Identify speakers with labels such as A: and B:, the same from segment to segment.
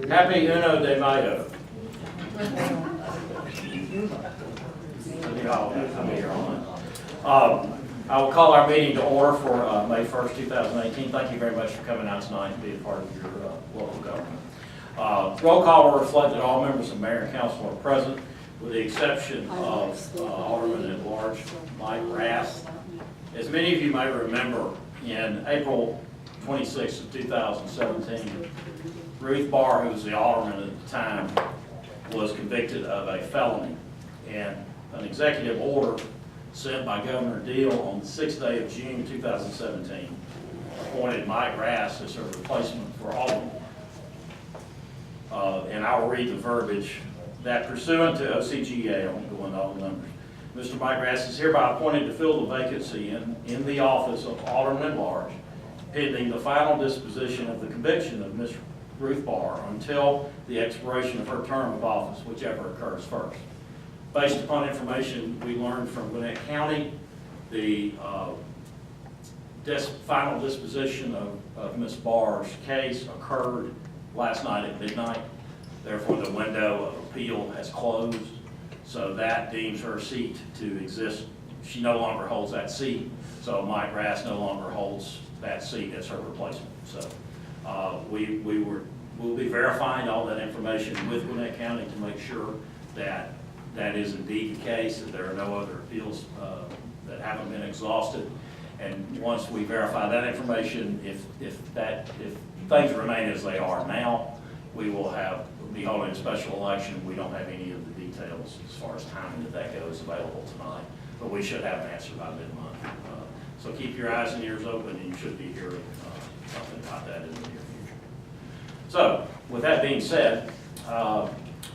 A: Happy Uno de Mayo. I will call our meeting to order for May 1st, 2018. Thank you very much for coming out tonight and being a part of your local government. Roll call will reflect that all members of mayor and council are present, with the exception of Alderman at Large Mike Rath. As many of you may remember, in April 26th of 2017, Ruth Barr, who was the alderman at the time, was convicted of a felony. And an executive order sent by Governor Deal on the 6th day of June 2017 appointed Mike Rath as her replacement for alderman. And I will read the verbiage that pursuant to OCGA, I won't go into all the numbers, Mr. Mike Rath is hereby appointed to fill the vacancy in the office of Alderman at Large, pending the final disposition of the conviction of Ms. Ruth Barr until the expiration of her term of office, whichever occurs first. Based upon information we learned from Gwinnett County, the final disposition of Ms. Barr's case occurred last night at midnight. Therefore, the window of appeal has closed, so that deems her seat to exist. She no longer holds that seat, so Mike Rath no longer holds that seat as her replacement. So we'll be verifying all that information with Gwinnett County to make sure that that is indeed the case, that there are no other appeals that haven't been exhausted. And once we verify that information, if things remain as they are now, we will be holding a special election. We don't have any of the details as far as timing that goes available tonight, but we should have an answer by mid-month. So keep your eyes and ears open, and you should be hearing something about that in the near future. So with that being said,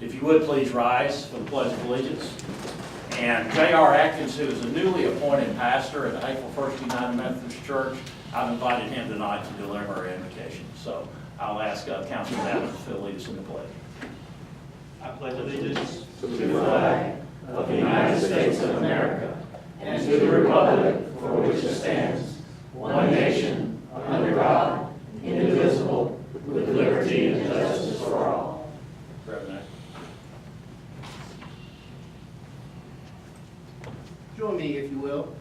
A: if you would please rise for the Pledge of Allegiance. And J.R. Atkins, who is a newly appointed pastor at the Hateful First United Methodist Church, I've invited him tonight to deliver our invocation. So I'll ask Councilman Adams to lead us in the pledge.
B: I pledge allegiance to the flag of the United States of America and to the republic for which it stands, one nation, under God, indivisible, with liberty and justice for all.
C: Join me, if you will.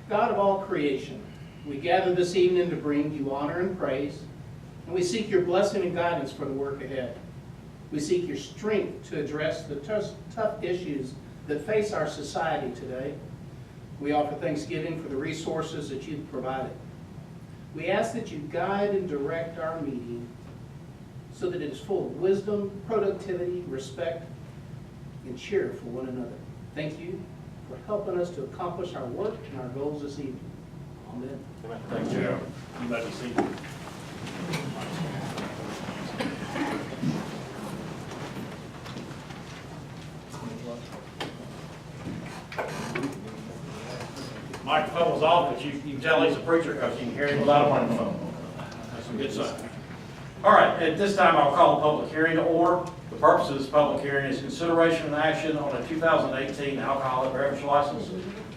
C: God of all creation, we gather this evening to bring you honor and praise, and we seek your blessing and guidance for the work ahead. We seek your strength to address the tough issues that face our society today. We offer thanksgiving for the resources that you've provided. We ask that you guide and direct our meeting so that it is full of wisdom, productivity, respect, and cheer for one another. Thank you for helping us to accomplish our work and our goals this evening. Amen.
A: Thank you. You may be seated. Microphone was off, but you can tell he's a preacher because you can hear him without a microphone. That's a good sign. All right, at this time I'll call the public hearing to order. The purpose of this public hearing is consideration and action on a 2018 alcoholic beverage license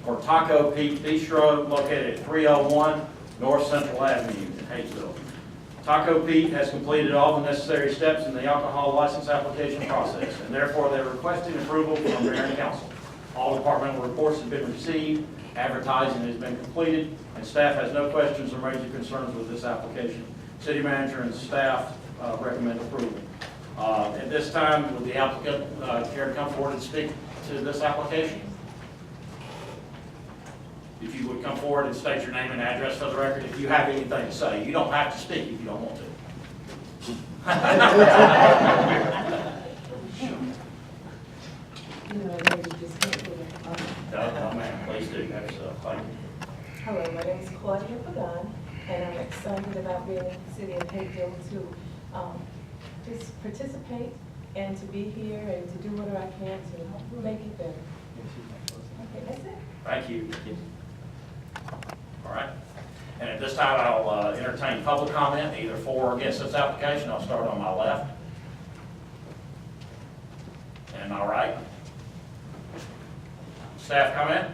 A: for Taco Pete Bistro located at 301 North Central Avenue in Hayesville. Taco Pete has completed all the necessary steps in the alcohol license application process, and therefore they're requesting approval from Mayor and Council. All departmental reports have been received, advertising has been completed, and staff has no questions or major concerns with this application. City manager and staff recommend approval. At this time, would the applicant care to come forward and speak to this application? If you would come forward and state your name and address for the record, if you have anything to say. You don't have to speak if you don't want to. No, ma'am, please do. Thank you.
D: Hello, my name is Claudia Pagan, and I'm excited about being in the city of Hayesville to just participate and to be here and to do whatever I can to make it better. Okay, that's it.
A: Thank you. All right. And at this time, I'll entertain public comment, either for or against this application. I'll start on my left. And my right. Staff comment?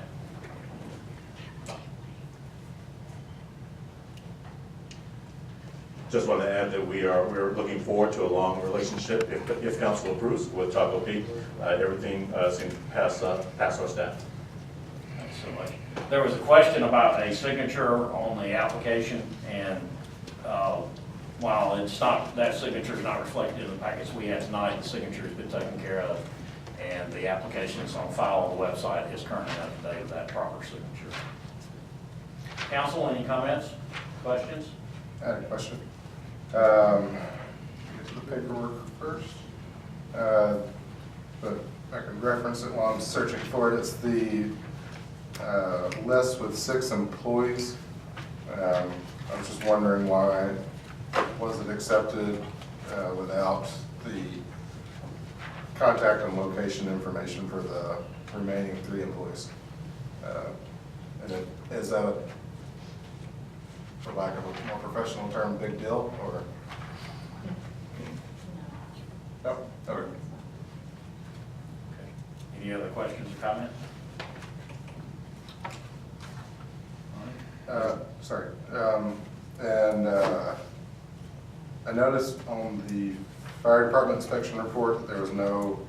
E: Just want to add that we're looking forward to a long relationship, if council approves, with Taco Pete. Everything seems to pass our staff.
A: Thanks so much. There was a question about a signature on the application, and while it's not, that signature is not reflected in the packets we had tonight, the signature has been taken care of, and the application is on file on the website, is currently up to date with that proper signature. Council, any comments, questions?
F: I had a question. Get to the paperwork first. But I can reference it while I'm searching for it. It's the list with 6 employees. I was just wondering why was it accepted without the contact and location information for the remaining 3 employees? And is that, for lack of a more professional term, big deal, or? No? Okay.
A: Any other questions or comments?
F: Sorry. I noticed on the fire department inspection report that there was no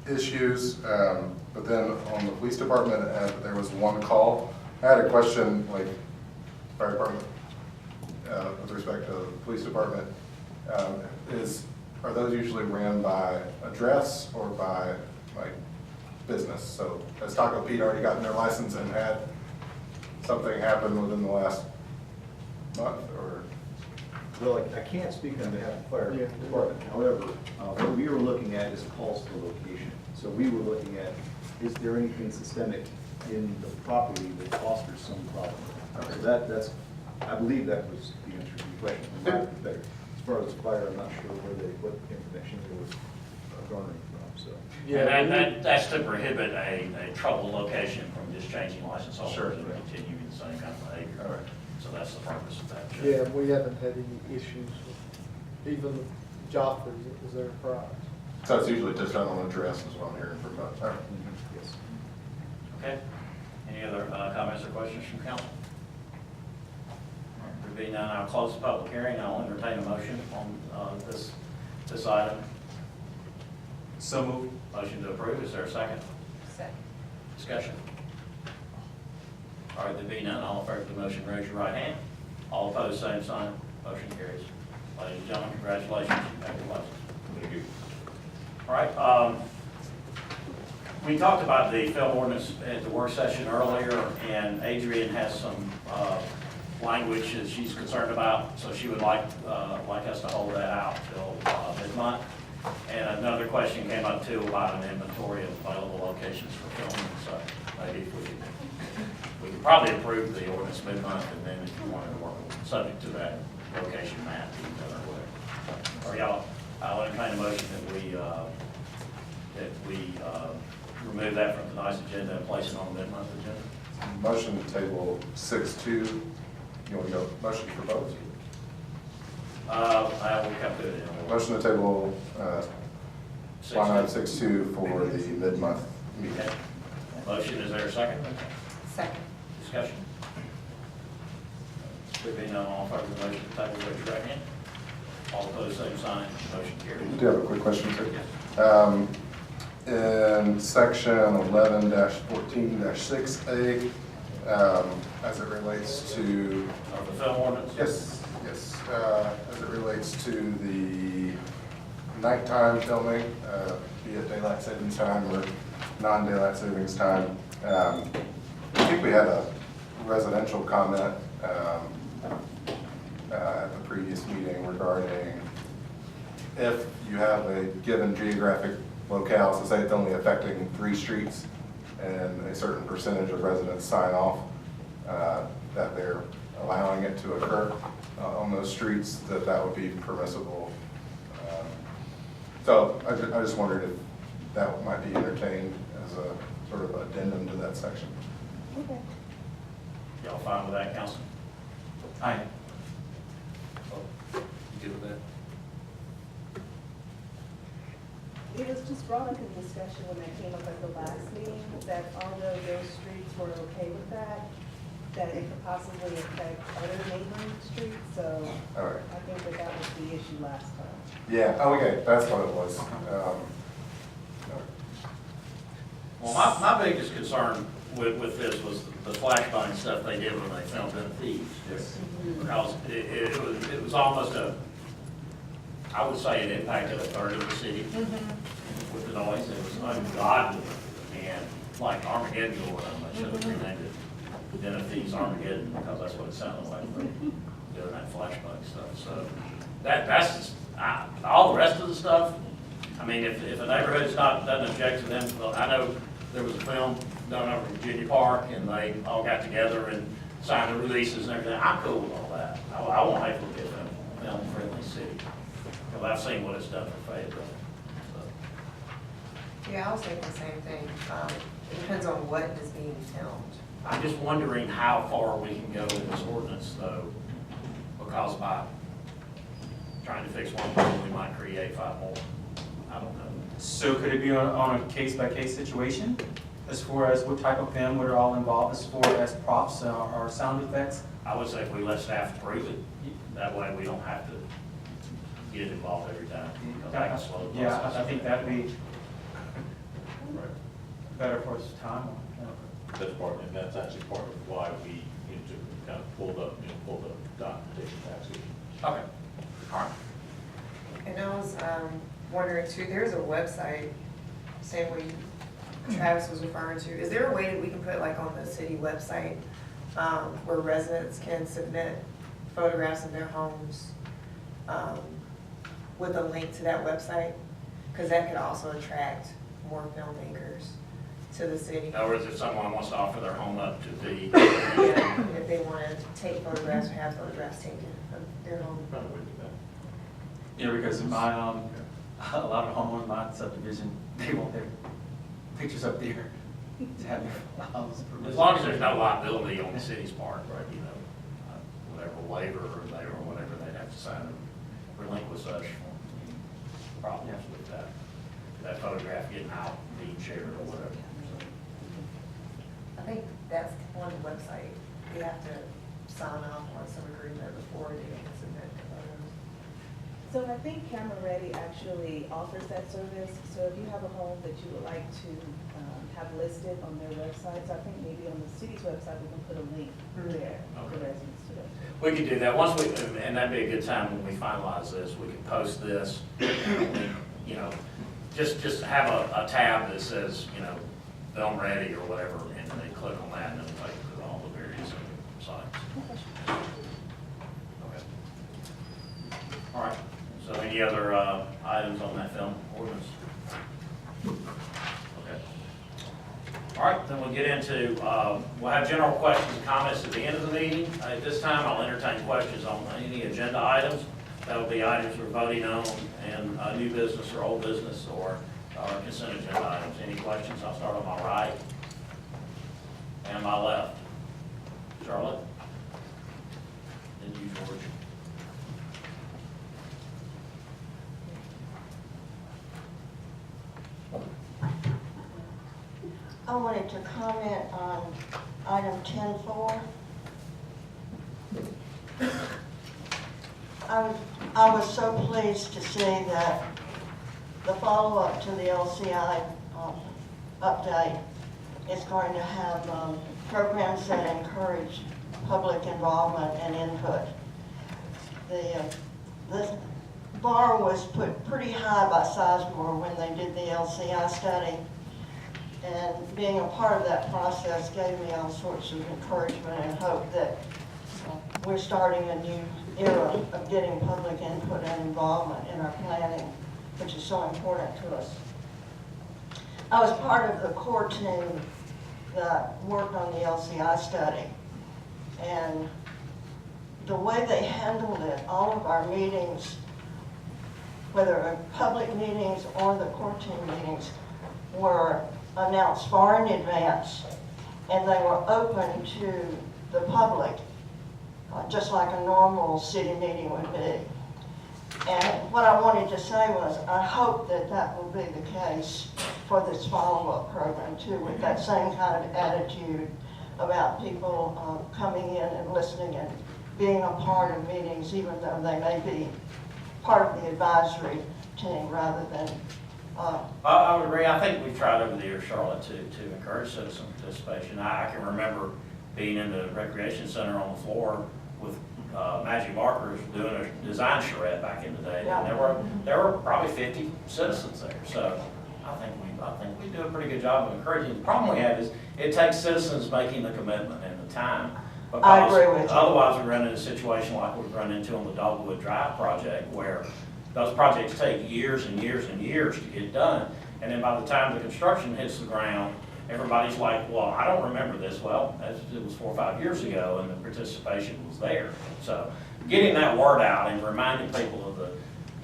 F: issues, but then on the police department, there was 1 call. I had a question, like, fire department, with respect to the police department, are those usually ran by address or by, like, business? So has Taco Pete already gotten their license and had something happen within the last month, or?
G: Well, I can't speak on behalf of the fire department. However, what we were looking at is calls for location. So we were looking at, is there anything systemic in the property that fosters some problem? So that's, I believe that was the answer to your question from my perspective. As far as the fire, I'm not sure what information they were garnering from, so.
A: And that's to prohibit a trouble location from just changing license
F: Sure.
A: holders and continuing the same kind of behavior.
F: All right.
A: So that's the purpose of that.
H: Yeah, we haven't had any issues with even Joffrey's that was there prior.
F: So it's usually just done on address is what I'm hearing from both. All right.
G: Yes.
A: Okay. Any other comments or questions from council? There being none, I'll close the public hearing. I'll entertain a motion on this item.
E: So moved.
A: Motion to approve. Is there a second?
D: Second.
A: Discussion. All right, there being none, all in favor of the motion, raise your right hand. All opposed, same sign. Motion carries. Ladies and gentlemen, congratulations. You have your license.
E: Thank you.
A: All right, we talked about the film ordinance at the work session earlier, and Adrian has some language that she's concerned about, so she would like us to hold that out till mid-month. And another question came up too about an inventory of available locations for filming, so maybe if we could probably approve the ordinance mid-month, and then if you wanted to work subject to that location map or whatever. Or y'all, I'll entertain a motion that we remove that from tonight's agenda and place it on the mid-month agenda.
F: Motion to table 6-2. You want to go motion for both?
A: I will come to it in a moment.
F: Motion to table line item 6-2 for the mid-month meeting.
A: Okay. Motion, is there a second?
D: Second.
A: Discussion. There being none, all in favor of the motion to table, raise your right hand. All opposed, same sign. Motion
F: I
A: carries.
F: do have a quick question, sir. In section 11-14-6A, as it relates to,
A: Of the film ordinance?
F: yes, as it relates to the nighttime filming, be it daylight savings time or non-daylight savings time. I think we had a residential comment at the previous meeting regarding if you have a given geographic locale, so say it's only affecting 3 streets and a certain percentage of residents sign off that they're allowing it to occur on those streets, that would be permissible. So I just wondered if that might be entertained as a sort of addendum to that section.
D: Okay.
A: Y'all fine with that, council? Aye.
E: You good with that?
D: It was just brought up in discussion when that came up at the last meeting, that although those streets were okay with that,
I: that it could possibly affect other neighboring streets, so
F: All right.
I: I think that was the issue last time.
F: Yeah, oh, okay, that's what it was.
A: Well, my biggest concern with this was the flashbang stuff they did when they filmed in Thieves. Because it was almost I would say it impacted a third of the city with the noise. It was ungodly. And like Armageddon going on, I should have renamed it Den of Thieves Armageddon, because that's what it sounded like from doing that flashbang stuff. So that's just, all the rest of the stuff, I mean, if a neighborhood's doesn't object to them, well, I know there was a film done over in Virginia Park, and they all got together and signed the releases and everything. I'm cool with all that. I want April to be a film-friendly city, because I've seen what it's done for Fayetteville. So,
J: Yeah, I was thinking the same thing. It depends on what is being filmed.
A: I'm just wondering how far we can go with this ordinance, though, because by trying to fix one problem, we might create 5 more. I don't know.
B: So could it be on a case-by-case situation as far as what type of film would are all involved as far as props or sound effects?
A: I would say if we let staff approve it, that way we don't have to get involved every time. because that can slow the
B: Yeah,
A: process.
B: I think that'd be better for us time.
E: That's part, and that's actually part of why we need to kind of pull the documentation back.
A: Okay, all right.
J: And I was wondering too, there's a website, same way Travis was referring to. Is there a way that we can put like on the city website where residents can submit photographs of their homes with a link to that website? Because that could also attract more filmmakers to the city.
A: In other words, if someone wants to offer their home up to be,
J: Yeah, if they want to take photographs or have photographs taken of their home.
E: Probably would do that.
B: Yeah, because my, a lot of homeowners in my subdivision, they want their pictures up there to have their houses.
A: as long as there's no liability on the city's part, right, you know, whatever waiver or they or whatever they'd have to sign to relinquish us from any problems with that photograph getting out, being shared or whatever. So,
J: I think that's on the website. You have to sign off on some agreement before they can submit the photos.
I: So I think Camera Ready actually offers that service, so if you have a home that you would like to have listed on their websites, I think maybe on the city's website, we can put a link there for
A: Okay.
I: residents to it.
A: We could do that, once we, and that'd be a good time when we finalize this, we can post this, you know, just have a tab that says, you know, film ready or whatever, and they click on that, and then it'll take you to all the various sites. Okay. All right, so any other items on that film ordinance? Okay. All right, then we'll get into, we'll have general questions and comments at the end of the meeting. At this time, I'll entertain questions on any agenda items. That will be items we're voting on, and new business or old business or consent agenda items. Any questions? I'll start on my right and my left. Charlotte? Then you, George.
K: I wanted to comment on item 10.4. I was so pleased to see that the follow-up to the LCI update is going to have programs that encourage public involvement and input. The bar was put pretty high by Sizemore when they did the LCI study. And being a part of that process gave me all sorts of encouragement and hope that we're starting a new era of getting public input and involvement in our planning, which is so important to us. I was part of the core team that worked on the LCI study. And the way they handled it, all of our meetings, whether public meetings or the core team meetings, were announced far in advance, and they were open to the public, just like a normal city meeting would be. And what I wanted to say was, I hope that that will be the case for this follow-up program too, with that same kind of attitude about people coming in and listening and being a part of meetings, even though they may be part of the advisory team rather than,
A: I would agree. I think we've tried over the years, Charlotte, to encourage citizen participation. I can remember being in the recreation center on the floor with magic markers doing a design charrette back in the day. And there were probably 50 citizens there. So I think we do a pretty good job of encouraging. The problem we have is it takes citizens making the commitment and the time.
K: I agree with you.
A: Otherwise, we run into a situation like we've run into on the Dogwood Drive project, where those projects take years and years and years to get done. And then by the time the construction hits the ground, everybody's like, well, I don't remember this. Well, it was 4 or 5 years ago, and the participation was there. So getting that word out and reminding people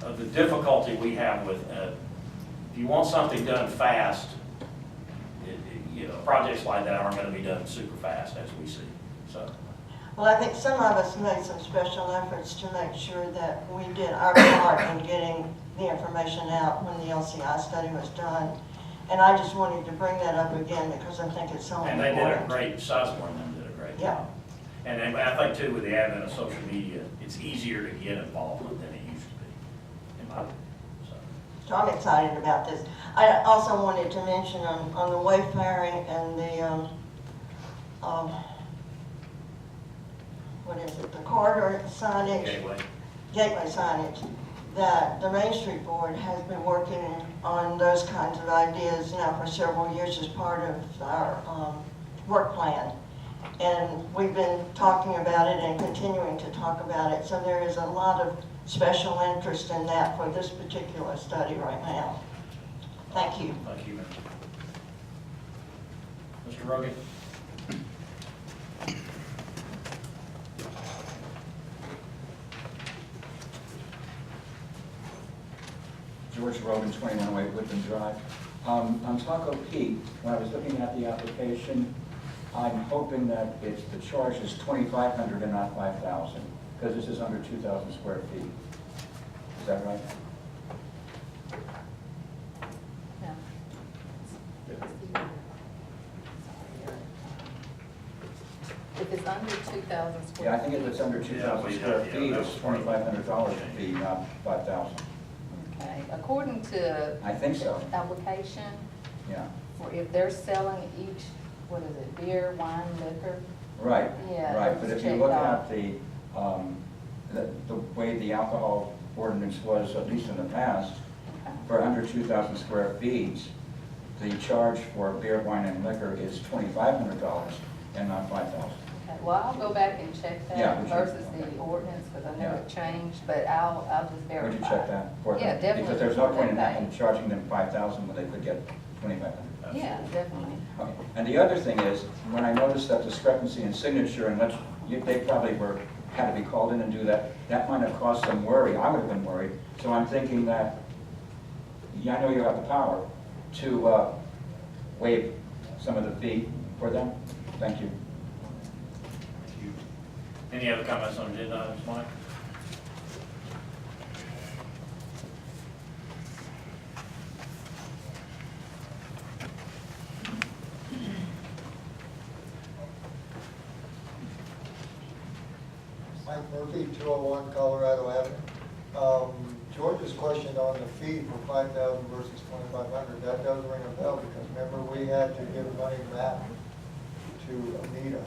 A: of the difficulty we have with, if you want something done fast, projects like that aren't going to be done super fast, as we see. So.
K: well, I think some of us made some special efforts to make sure that we did our part in getting the information out when the LCI study was done. And I just wanted to bring that up again because I think it's so important.
A: And they did a great, Sizemore and them did a great job. And I think too, with the advent of social media, it's easier to get involvement than it used to be, in my opinion.
K: So I'm excited about this. I also wanted to mention on the wayfaring and the, what is it, the corridor signage? Gateway signage, that the Main Street Board has been working on those kinds of ideas now for several years as part of our work plan. And we've been talking about it and continuing to talk about it. So there is a lot of special interest in that for this particular study right now. Thank you.
A: Thank you, ma'am. Mr. Rogan?
L: George Rogan, 2108 Woodland Drive. On Taco Peak, when I was looking at the application, I'm hoping that the charge is $2,500 and not $5,000, because this is under 2,000 square feet. Is that right?
M: If it's under 2,000 square.
L: Yeah, I think if it's under 2,000 square feet, it's $2,500 fee, not $5,000.
M: Okay, according to.
L: I think so.
M: Application,
L: Yeah.
M: for if they're selling each, what is it, beer, wine, liquor?
L: Right,
M: Yeah,
L: right, but
M: it's
L: if you look
M: checked
L: at the way the alcohol ordinance was, at least in the past, for under 2,000 square feet, the charge for beer, wine, and liquor is $2,500 and not $5,000.
M: Okay, well, I'll go back and check
L: Yeah,
M: that
L: would you?
M: versus the ordinance, because I know
L: Yeah.
M: it changed, but I'll just verify.
L: Would you check that for them?
M: Yeah, definitely.
L: Because there's no point in
M: Okay.
L: in charging them $5,000 when they could get $2,500.
M: Yeah, definitely.
L: Okay. And the other thing is, when I noticed that discrepancy in signature, and they probably had to be called in and do that, that might have caused some worry. I would have been worried. So I'm thinking that, yeah, I know you have the power to waive some of the fee for them. Thank you.
A: Thank you. Any other comments on agenda items, Mike?
N: Mike Murphy, 201 Colorado Avenue. George's question on the fee for 5,000 versus 2,500, that does ring a bell, because remember, we had to give money back to Anita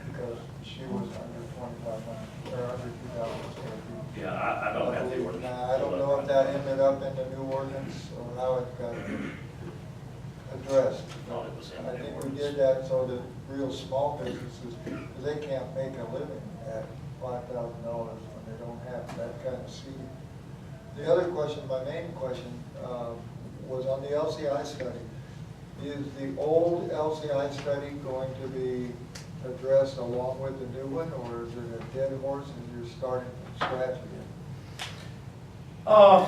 N: because she was under 2,500, or under 2,000 square feet.
A: Yeah, I don't have the ordinance.
N: Now, I don't know if that ended up in the new ordinance or how it got addressed.
A: Thought it was in
N: I
A: the
N: think we
A: ordinance.
N: did that so that real small businesses, because they can't make a living at $5,000 when they don't have that kind of seating. The other question, my main question, was on the LCI study. Is the old LCI study going to be addressed along with the new one, or is it a dead horse and you're starting from scratch again?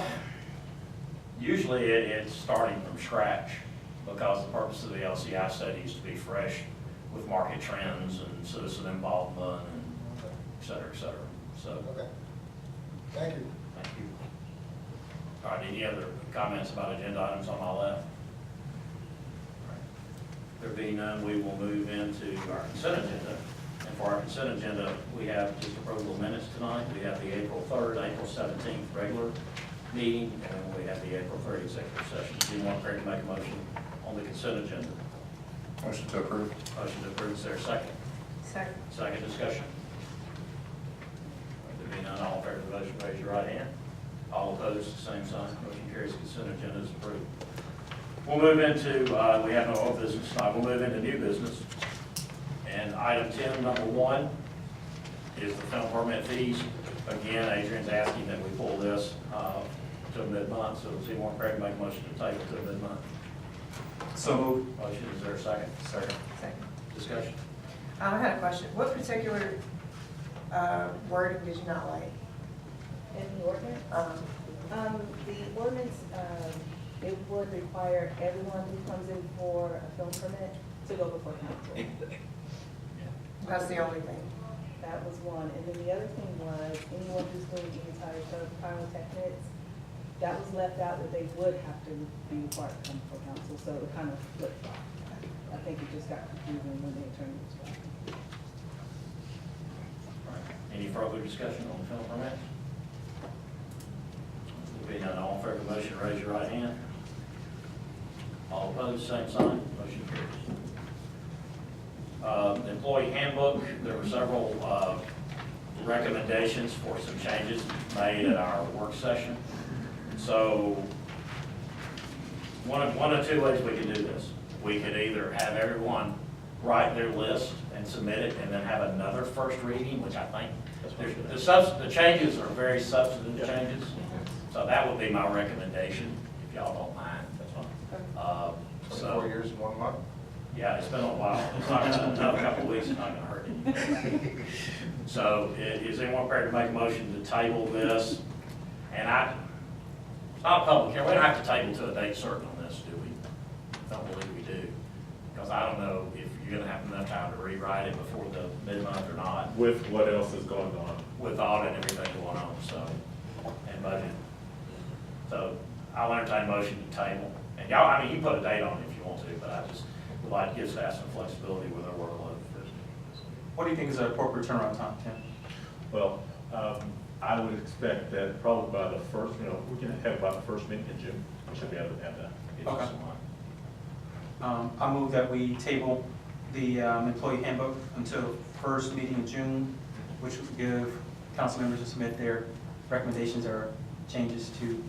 A: Usually it's starting from scratch, because the purpose of the LCI study is to be fresh with market trends and citizen involvement and et cetera, et cetera. So,
N: Okay. Thank you.
A: thank you. All right, any other comments about agenda items on my left? All right. There being none, we will move into our consent agenda. And for our consent agenda, we have just approval of minutes tonight. We have the April 3rd, April 17th regular meeting, and we have the April 3rd executive session. Do you want Craig to make a motion on the consent agenda?
F: Motion to approve.
A: Motion to approve, is there a second?
J: Second.
A: Second discussion? There being none, all in favor of the motion, raise your right hand. All opposed, same sign. Motion carries, consent agenda is approved. We'll move into, we have no old business tonight, we'll move into new business. And item 10, number 1, is the film permit fees. Again, Adrian's asking that we pull this to mid-month, so does anyone Craig make a motion to table to mid-month?
B: So moved.
A: Motion, is there a second?
F: Second.
J: Second.
A: Discussion?
J: I had a question. What particular wording did you not like?
I: In the ordinance? The ordinance, it would require everyone who comes in for a film permit to go before council.
J: That's the only thing.
I: That was one. And then the other thing was anyone who's doing any type of pyrotechnics, that was left out that they would have to be required to come before council. So it kind of flipped. I think it just got confusing when the attorney was talking.
A: Any further discussion on the film permits? Being none, all in favor of the motion, raise your right hand. All opposed, same sign. Motion carries. Employee handbook, there were several recommendations for some changes made at our work session. So one of two ways we can do this. We could either have everyone write their list and submit it, and then have another first reading, which I think, the changes are very substantive changes. So that would be my recommendation, if y'all don't mind. That's fine.
F: 24 years in 1 month?
A: Yeah, it's been a while. It's not gonna, another couple of weeks, it's not gonna hurt anything. So is anyone prepared to make a motion to table this? And it's not a public hearing, we don't have to table to a date certain on this, do we? Don't believe we do. Because I don't know if you're gonna have enough time to rewrite it before the mid-month or not,
E: With what else is going on?
A: with audit and everything going on, so, and budget. So I'll entertain a motion to table. And y'all, I mean, you put a date on it if you want to, but I just would like to give staff some flexibility with our workload.
B: What do you think is an appropriate turnaround time, Tim?
E: Well, I would expect that probably by the first, we can have about the first meeting in June. We should be able to have that.
B: Okay. I move that we table the employee handbook until first meeting in June, which would give council members to submit their recommendations or changes to.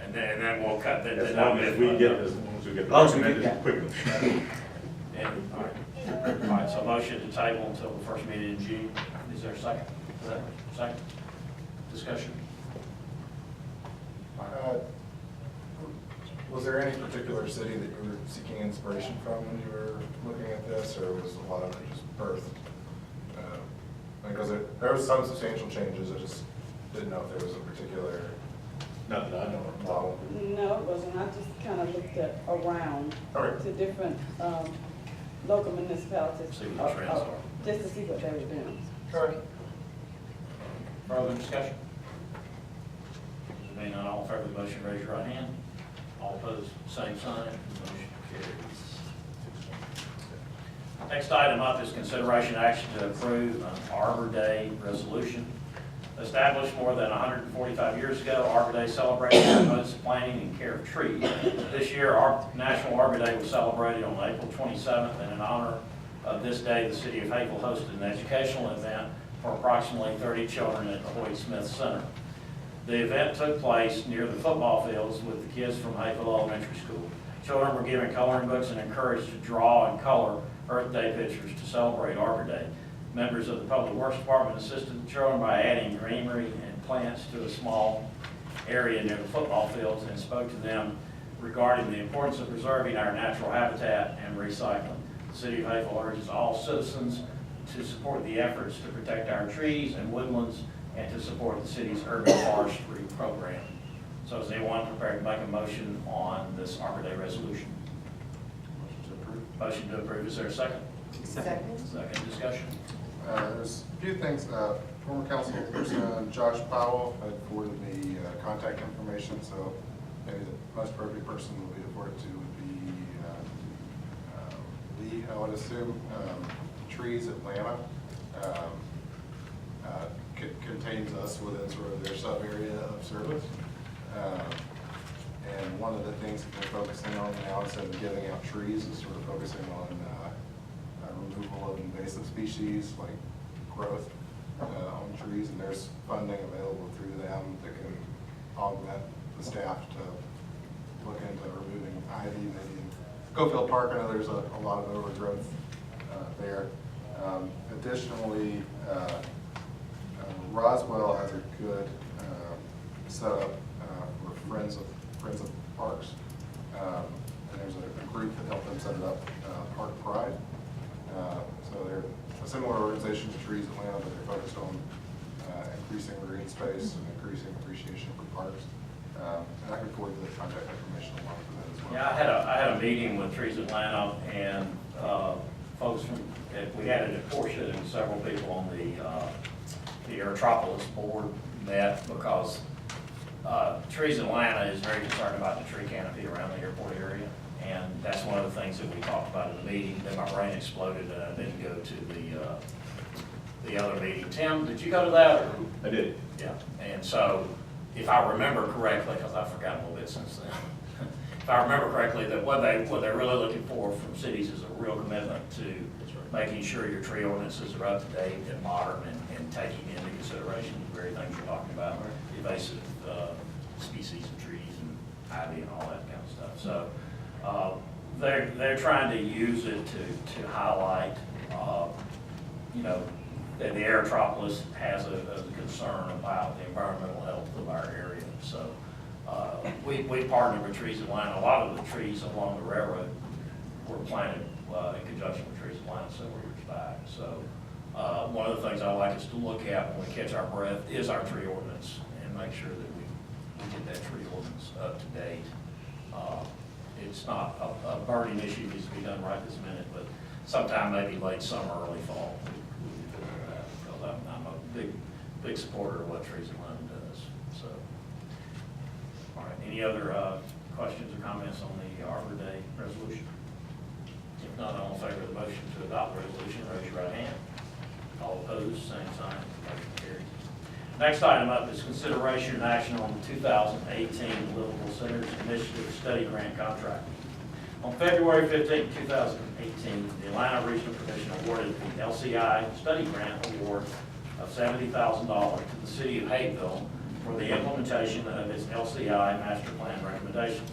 A: And then we'll cut the.
E: As long as we get the
B: long as we get
E: recommendations quickly.
A: And, all right, so motion to table until the first meeting in June. Is there a second? Second? Discussion?
F: Was there any particular city that you were seeking inspiration from when you were looking at this, or was a lot of it just birth? Because there was some substantial changes, I just didn't know if there was a particular
E: Not that I know of.
F: model.
O: No, it wasn't. I just kind of looked at around
F: Okay.
O: to different local municipalities.
A: See what the trends are.
O: Just to see what they were doing.
F: All right.
A: Further discussion? Being none, all in favor of the motion, raise your right hand. All opposed, same sign. Motion carries. Next item up is consideration action to approve an Arbor Day resolution. Established more than 145 years ago, Arbor Day celebrates and promotes the planting and care of trees. This year, our National Arbor Day was celebrated on April 27th, and in honor of this day, the City of Haverhill hosted an educational event for approximately 30 children at the Hoyt Smith Center. The event took place near the football fields with the kids from Haverhill Elementary School. Children were given coloring books and encouraged to draw and color Earth Day pictures to celebrate Arbor Day. Members of the Public Works Department assisted the children by adding greenery and plants to a small area near the football fields and spoke to them regarding the importance of preserving our natural habitat and recycling. The City of Haverhill urges all citizens to support the efforts to protect our trees and woodlands and to support the city's urban forestry program. So is anyone prepared to make a motion on this Arbor Day resolution? Motion to approve. Motion to approve. Is there a second?
J: Second.
A: Second discussion.
F: There's a few things. Former council person Josh Powell had forwarded me contact information, so maybe the most appropriate person would be to forward to would be ID, I would assume. Trees Atlanta contains us within sort of their sub-area of service. And one of the things that they're focusing on now, instead of giving out trees, is sort of focusing on removal of invasive species like growth on trees, and there's funding available through them that can augment the staff to look into removing ivy, maybe in Schofield Park. I know there's a lot of overgrowth there. Additionally, Roswell has a good setup for Friends of Parks, and there's a group that helped them set it up, Park Pride. So they're a similar organization to Trees Atlanta, but they're focused on increasing green space and increasing appreciation for parks. And I can forward the contact information along for that as well.
A: Yeah, I had a meeting with Trees Atlanta, and folks from, we had it at Porsche, and several people on the Aerotropolis board met, because Trees Atlanta is very concerned about the tree canopy around the airport area. And that's one of the things that we talked about in the meeting. Then my brain exploded and I didn't go to the other meeting. Tim, did you go to that? Or?
E: I did.
A: Yeah, and so if I remember correctly, because I've forgotten a little bit since then, if I remember correctly, that what they're really looking for from cities is a real commitment to making sure your tree ordinances are up to date and modern, and taking into consideration the very things you're talking about, invasive species of trees and ivy and all that kind of stuff. So. They're trying to use it to highlight, you know, that the Aerotropolis has a concern about the environmental health of our area. So we partnered with Trees Atlanta. A lot of the trees along the railroad were planted in conjunction with Trees Atlanta several years back. So one of the things I like us to look at when we catch our breath is our tree ordinance, and make sure that we get that tree ordinance up to date. It's not a burning issue that needs to be done right this minute, but sometime maybe late summer, early fall, we can do that, because I'm a big supporter of what Trees Atlanta does. So, all right, any other questions or comments on the Arbor Day resolution? If not, all in favor of the motion to adopt the resolution, raise your right hand. All opposed, same sign. Motion carries. Next item up is consideration and action on the 2018 Livable Centers Initiative Study Grant Contract. On February 15, 2018, the Atlanta Regional Commission awarded the LCI Study Grant Award of $70,000 to the City of Hapeville for the implementation of its LCI Master Plan recommendations.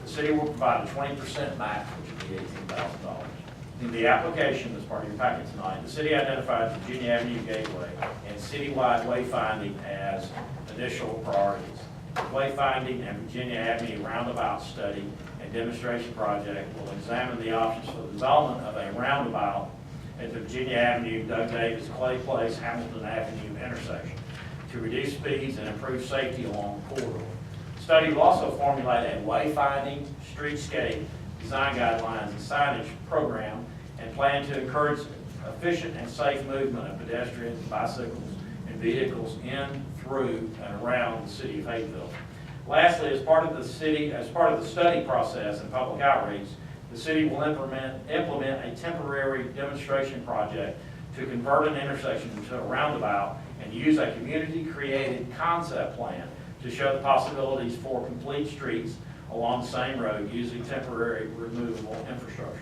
A: The city will provide a 20% match, which would be $18,000. In the application, as part of your packet tonight, the city identified Virginia Avenue Gateway and citywide wayfinding as initial priorities. The wayfinding and Virginia Avenue roundabout study and demonstration project will examine the options for the development of a roundabout at the Virginia Avenue, Doug Davis, Clay Place, Hamilton Avenue intersection to reduce speeds and improve safety along the corridor. The study will also formulate a wayfinding, streetscape, design guidelines, and signage program, and plan to encourage efficient and safe movement of pedestrians, bicycles, and vehicles in, through, and around the city of Hapeville. Lastly, as part of the study process and public outreach, the city will implement a temporary demonstration project to convert an intersection into a roundabout and use a community-created concept plan to show the possibilities for complete streets along the same road using temporary removable infrastructure.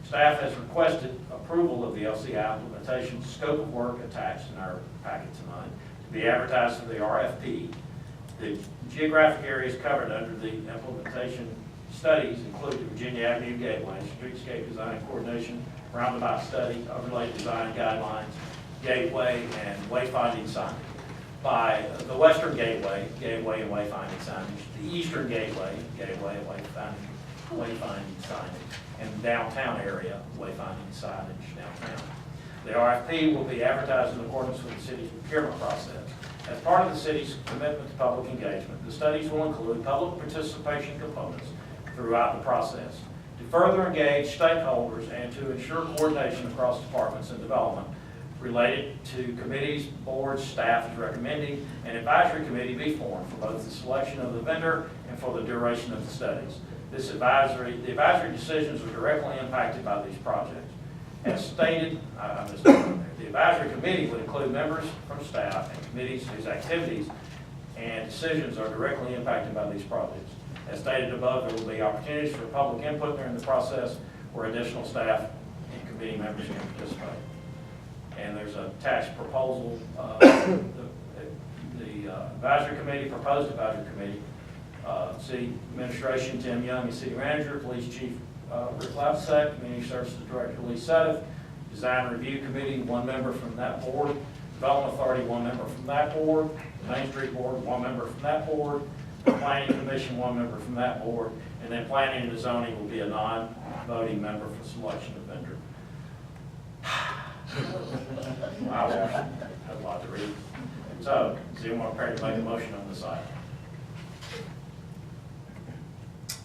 A: Staff has requested approval of the LCI implementation scope of work attached in our packet tonight to be advertised through the RFP. The geographic areas covered under the implementation studies include the Virginia Avenue Gateway, streetscape design coordination, roundabout study, overlay design guidelines, gateway, and wayfinding signage. By the western gateway and wayfinding signage, the eastern gateway and wayfinding signage, and the downtown area wayfinding signage downtown. The RFP will be advertised in accordance with the city's procurement process. As part of the city's commitment to public engagement, the studies will include public participation components throughout the process. To further engage stakeholders and to ensure coordination across departments and development, related to committees, boards, staff is recommending an advisory committee be formed for both the selection of the vendor and for the duration of the studies. The advisory decisions are directly impacted by these projects. As stated, the advisory committee would include members from staff and committees whose activities and decisions are directly impacted by these projects. As stated above, there will be opportunities for public input during the process where additional staff and committee members can participate. And there's a tax proposal, the advisory committee, proposed advisory committee, city administration, Tim Young, as city manager, police chief, Rick Lapsek, community services director, Lee Sedith, design review committee, 1 member from that board, development authority, 1 member from that board, Main Street board, 1 member from that board, the planning commission, 1 member from that board, and then planning and zoning will be a non-voting member for selection of vendor. Wow, that's a lot to read. So, does anyone prepared to make a motion on this item?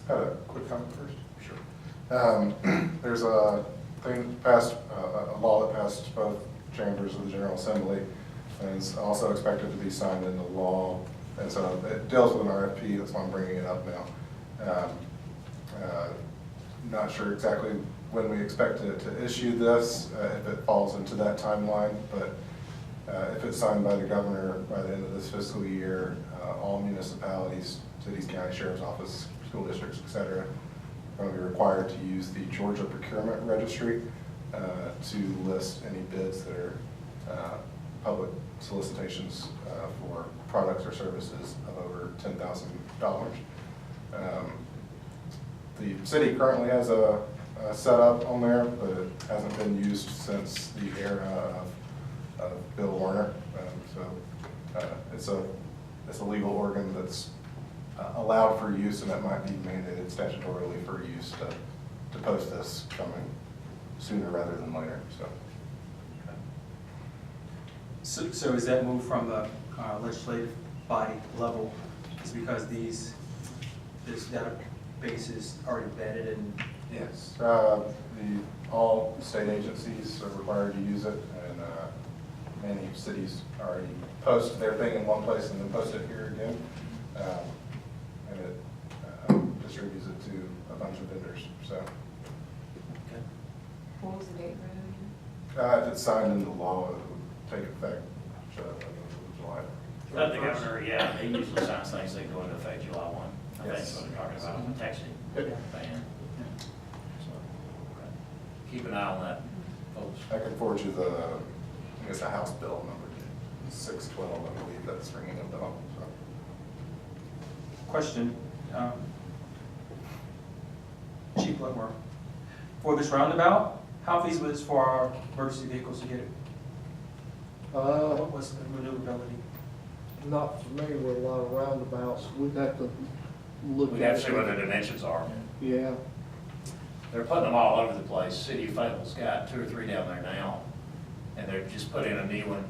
F: Had a quick comment first.
A: Sure.
F: There's a thing passed, a law that passed both chambers of the General Assembly, and it's also expected to be signed into law. And so it deals with an RFP, that's why I'm bringing it up now. Not sure exactly when we expect to issue this, if it falls into that timeline, but if it's signed by the governor by the end of this fiscal year, all municipalities, cities, county, sheriff's office, school districts, et cetera, are going to be required to use the Georgia Procurement Registry to list any bids that are public solicitations for products or services of over $10,000. The city currently has a setup on there, but it hasn't been used since the era of Bill Warner. It's a legal organ that's allowed for use, and that might be mandated statutorily for use to post this coming sooner rather than later.
B: So is that moved from the legislative body level? Is because this database is already vetted and?
F: Yes. All state agencies are required to use it, and many cities already post their thing in one place and then post it here again. And it distributes it to a bunch of vendors, so.
B: Okay.
D: What was the date for that again?
F: If it's signed into law, it would take effect July.
A: But the governor, yeah, he usually signs things that go into effect July 1. I think that's what they're talking about, texting ban. So, okay. Keep an eye on that, folks.
F: I can forward you I guess the House bill number 612, I believe that's ringing a bell. So.
B: Question, Chief Letmore, for this roundabout, how feasible is it for our emergency vehicles to get it? What was the maneuverability?
H: Not familiar with a lot of roundabouts. We'd have to look at it.
A: We have to see what the dimensions are.
H: Yeah.
A: They're putting them all over the place. City of Fayetteville's got 2 or 3 down there now, and they've just put in a new one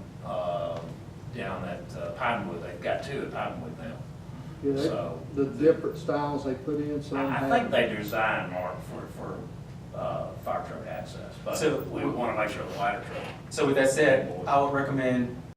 A: down at Pinewood. They've got 2 at Pinewood now.
H: Yeah,
A: So
H: the different styles they put in, some
A: I
H: have.
A: think they designed, Mark, for fire truck access, but
B: So-
A: we want to make sure the ladder truck.
B: So with that said, I would recommend